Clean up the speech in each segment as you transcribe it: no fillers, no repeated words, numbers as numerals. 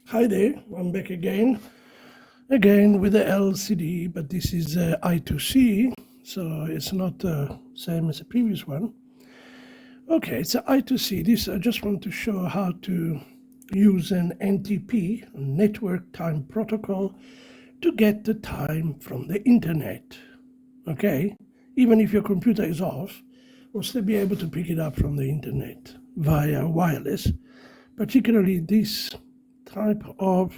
Hi there, I'm back again with the LCD, but this is I2C, so it's not the same as the previous one. Okay, it's an I2C. This I just want to show how to use an NTP, Network Time Protocol, to get the time from the internet. Okay, even if your computer is off, we'll still be able to pick it up from the internet via wireless, particularly this type of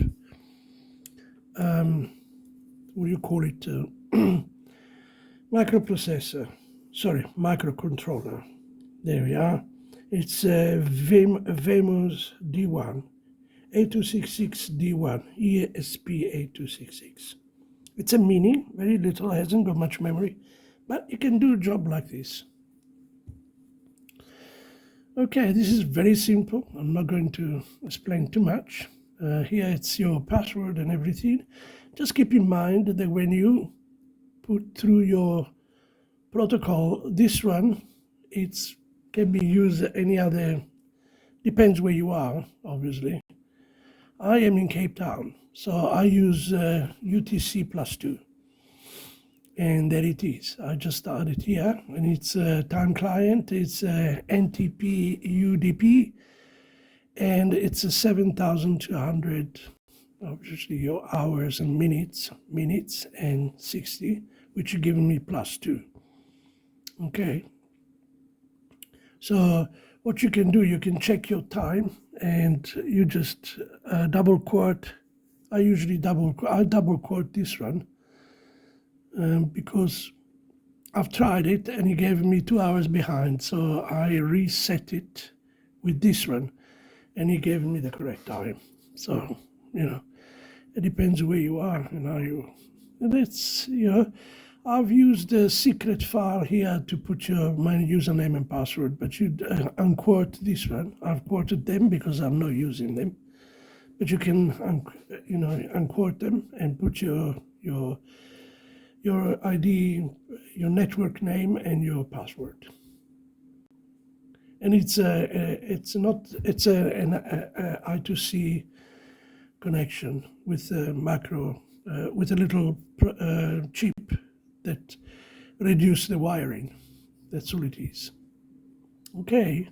what do you call it, microcontroller. There we are. It's Wemos D1 8266 D1 ESP8266. It's a mini, very little, hasn't got much memory, but it can do a job like this. Okay, this is very simple. I'm not going to explain too much. Here it's your password and everything. Just keep in mind that when you put through your protocol, this one, it can be used any other, depends where you are, obviously. I am in Cape Town, so I use UTC +2. And there it is. I just started here, and it's a time client. It's a NTP UDP, and it's a 7,200, obviously your hours and minutes and 60, which are giving me +2. Okay. So what you can do, you can check your time, and you just double quote. I usually double quote this one. Because I've tried it and it gave me 2 hours behind, so I reset it with this one and it gave me the correct time. So, it depends where you are and how you, and it's, I've used the secret file here to put my username and password, but you unquote this one. I've quoted them because I'm not using them, but you can, unquote them and put your ID, your network name, and your password. And it's an I2C connection with a macro, with a little chip that reduces the wiring. That's all it is. Okay.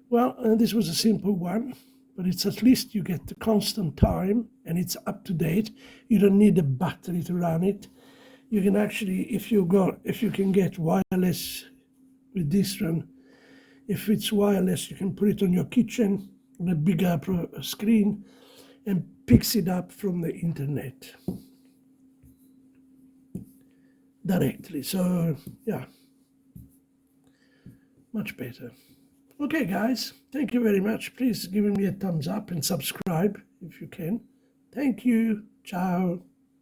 Well, this was a simple one, but it's at least you get the constant time and it's up to date. You don't need a battery to run it. You can actually, if you can get wireless with this one, if it's wireless, you can put it on your kitchen on a bigger screen and picks it up from the internet directly. So yeah, much better. Okay, guys, thank you very much. Please give me a thumbs up and subscribe if you can. Thank you. Ciao.